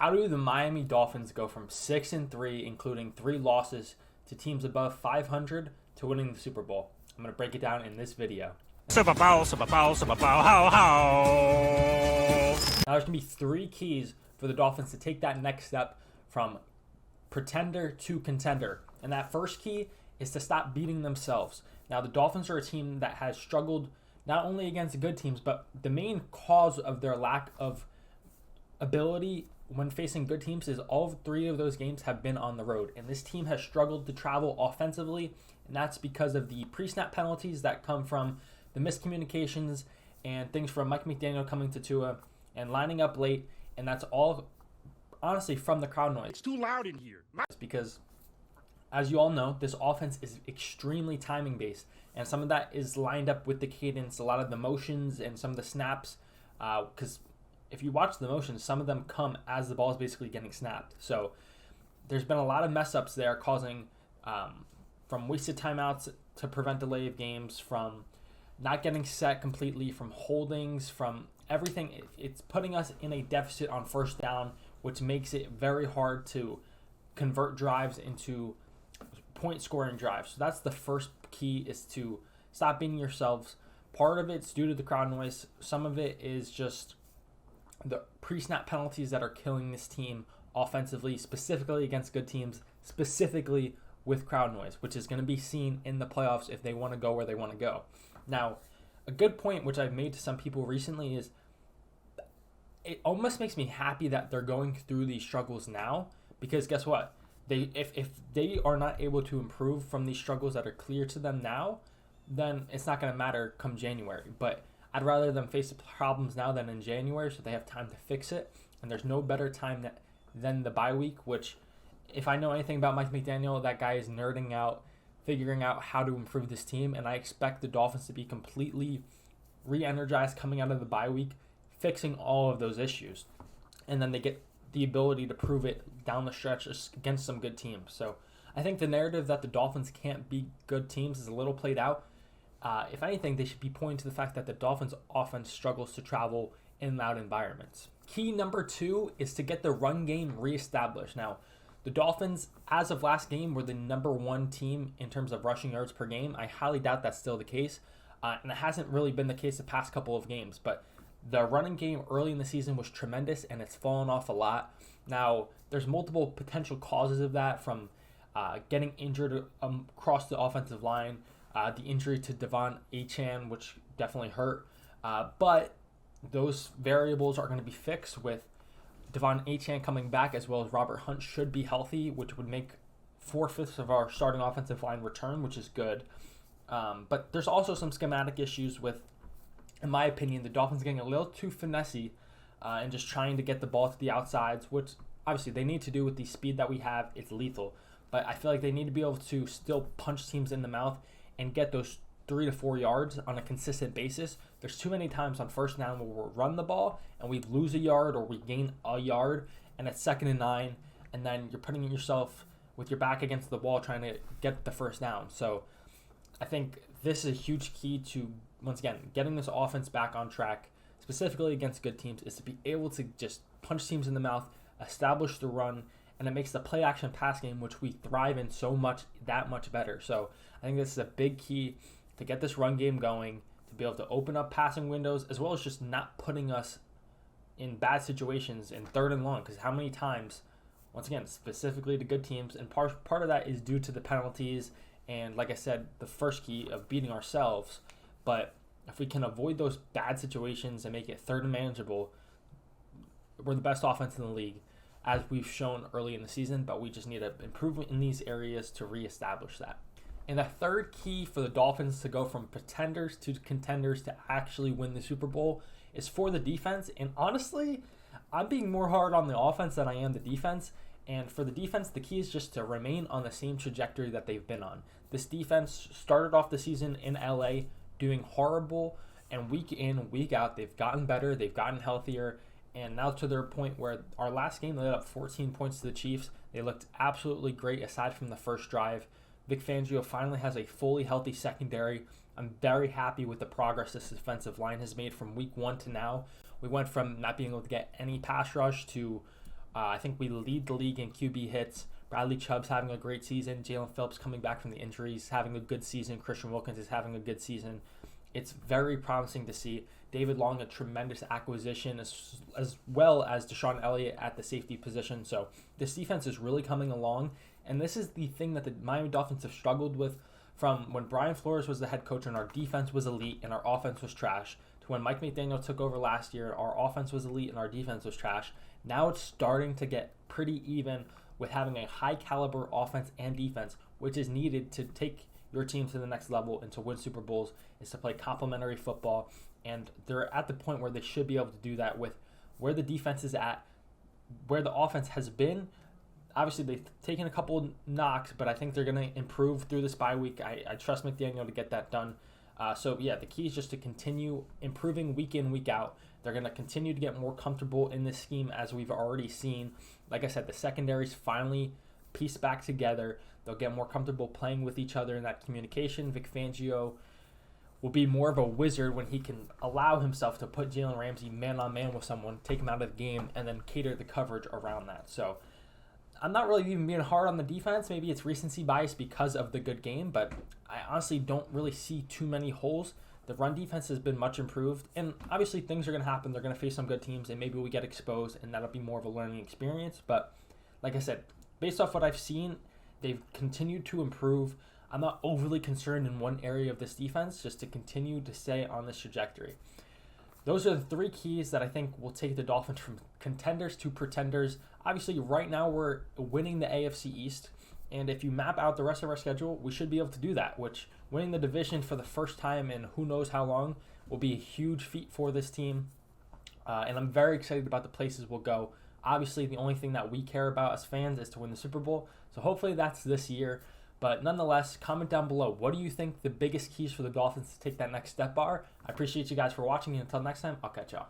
How do the Miami Dolphins go from 6-3, including 3 losses, to teams above 500 to winning the Super Bowl? I'm going to break it down in this video. Super Bowl, ho, ho. Now, there's going to be 3 keys for the Dolphins to take that next step from pretender to contender. And that first key is to stop beating themselves. Now, the Dolphins are a team that has struggled not only against good teams, but the main cause of their lack of ability when facing good teams is all 3 of those games have been on the road. And this team has struggled to travel offensively, and that's because of the pre-snap penalties that come from the miscommunications and things from Mike McDaniel coming to Tua and lining up late. And that's all, honestly, from the crowd noise. It's too loud in here. Because, as you all know, this offense is extremely timing based, and some of that is lined up with the cadence, a lot of the motions and some of the snaps, because if you watch the motions, some of them come as the ball is basically getting snapped. So there's been a lot of mess ups there, causing from wasted timeouts to prevent delay of games, from not getting set completely, from holdings, from everything. It's putting us in a deficit on first down, which makes it very hard to convert drives into point scoring drives. So that's the first key, is to stop beating yourselves. Part of it's due to the crowd noise. Some of it is just the pre-snap penalties that are killing this team offensively, specifically against good teams, specifically with crowd noise, which is going to be seen in the playoffs if they want to go where they want to go. Now, a good point which I've made to some people recently is it almost makes me happy that they're going through these struggles now, because guess what? If they are not able to improve from these struggles that are clear to them now, then it's not going to matter come January. But I'd rather them face the problems now than in January, so they have time to fix it. And there's no better time than the bye week, which, if I know anything about Mike McDaniel, that guy is nerding out, figuring out how to improve this team. And I expect the Dolphins to be completely re-energized coming out of the bye week, fixing all of those issues. And then they get the ability to prove it down the stretch against some good teams. So I think the narrative that the Dolphins can't beat good teams is a little played out. If anything, they should be pointing to the fact that the Dolphins' offense struggles to travel in loud environments. Key number 2 is to get the run game reestablished. Now, the Dolphins, as of last game, were the number 1 team in terms of rushing yards per game. I highly doubt that's still the case, and it hasn't really been the case the past couple of games. But the running game early in the season was tremendous, and it's fallen off a lot. Now, there's multiple potential causes of that, from getting injured across the offensive line, the injury to Devon Achane, which definitely hurt. But those variables are going to be fixed with Devon Achane coming back, as well as Robert Hunt should be healthy, which would make 4/5 of our starting offensive line return, which is good. But there's also some schematic issues with, in my opinion, the Dolphins getting a little too finessey and just trying to get the ball to the outsides, which obviously they need to do with the speed that we have. It's lethal. But I feel like they need to be able to still punch teams in the mouth and get those 3 to 4 yards on a consistent basis. There's too many times on first down where we'll run the ball and we lose a yard or we gain a yard, and it's 2nd and 9, and then you're putting yourself with your back against the wall trying to get the first down. So I think this is a huge key to, once again, getting this offense back on track, specifically against good teams, is to be able to just punch teams in the mouth, establish the run, and it makes the play action pass game, which we thrive in so much, that much better. So I think this is a big key to get this run game going, to be able to open up passing windows, as well as just not putting us in bad situations in 3rd and long. Because how many times, once again, specifically to good teams, and part of that is due to the penalties and, like I said, the first key of beating ourselves. But if we can avoid those bad situations and make it 3rd and manageable, we're the best offense in the league, as we've shown early in the season. But we just need to improve in these areas to reestablish that. And the third key for the Dolphins to go from pretenders to contenders to actually win the Super Bowl is for the defense. And honestly, I'm being more hard on the offense than I am the defense. And for the defense, the key is just to remain on the same trajectory that they've been on. This defense started off the season in LA doing horrible, and week in, week out, they've gotten better, they've gotten healthier, and now to their point where our last game, they let up 14 points to the Chiefs. They looked absolutely great aside from the first drive. Vic Fangio finally has a fully healthy secondary. I'm very happy with the progress this defensive line has made from week 1 to now. We went from not being able to get any pass rush to I think we lead the league in QB hits. Bradley Chubb's having a great season. Jalen Phillips coming back from the injuries, having a good season. Christian Wilkins is having a good season. It's very promising to see. David Long, a tremendous acquisition, as well as Deshaun Elliott at the safety position. So this defense is really coming along. And this is the thing that the Miami Dolphins have struggled with from when Brian Flores was the head coach and our defense was elite and our offense was trash, to when Mike McDaniel took over last year, our offense was elite and our defense was trash. Now it's starting to get pretty even with having a high caliber offense and defense, which is needed to take your team to the next level and to win Super Bowls, is to play complementary football. And they're at the point where they should be able to do that with where the defense is at, where the offense has been. Obviously, they've taken a couple knocks, but I think they're going to improve through this bye week. I trust McDaniel to get that done. So, yeah, the key is just to continue improving week in, week out. They're going to continue to get more comfortable in this scheme, as we've already seen. Like I said, the secondaries finally pieced back together. They'll get more comfortable playing with each other in that communication. Vic Fangio will be more of a wizard when he can allow himself to put Jalen Ramsey man-on-man with someone, take him out of the game, and then cater the coverage around that. So I'm not really even being hard on the defense. Maybe it's recency bias because of the good game, but I honestly don't really see too many holes. The run defense has been much improved, and obviously things are going to happen. They're going to face some good teams, and maybe we get exposed, and that'll be more of a learning experience. But like I said, based off what I've seen, they've continued to improve. I'm not overly concerned in one area of this defense, just to continue to stay on this trajectory. Those are the three keys that I think will take the Dolphins from contenders to pretenders. Obviously, right now we're winning the AFC East, and if you map out the rest of our schedule, we should be able to do that, which winning the division for the first time in who knows how long will be a huge feat for this team. And I'm very excited about the places we'll go. Obviously, the only thing that we care about as fans is to win the Super Bowl, so hopefully that's this year. But nonetheless, comment down below. What do you think the biggest keys for the Dolphins to take that next step are? I appreciate you guys for watching, and until next time, I'll catch y'all.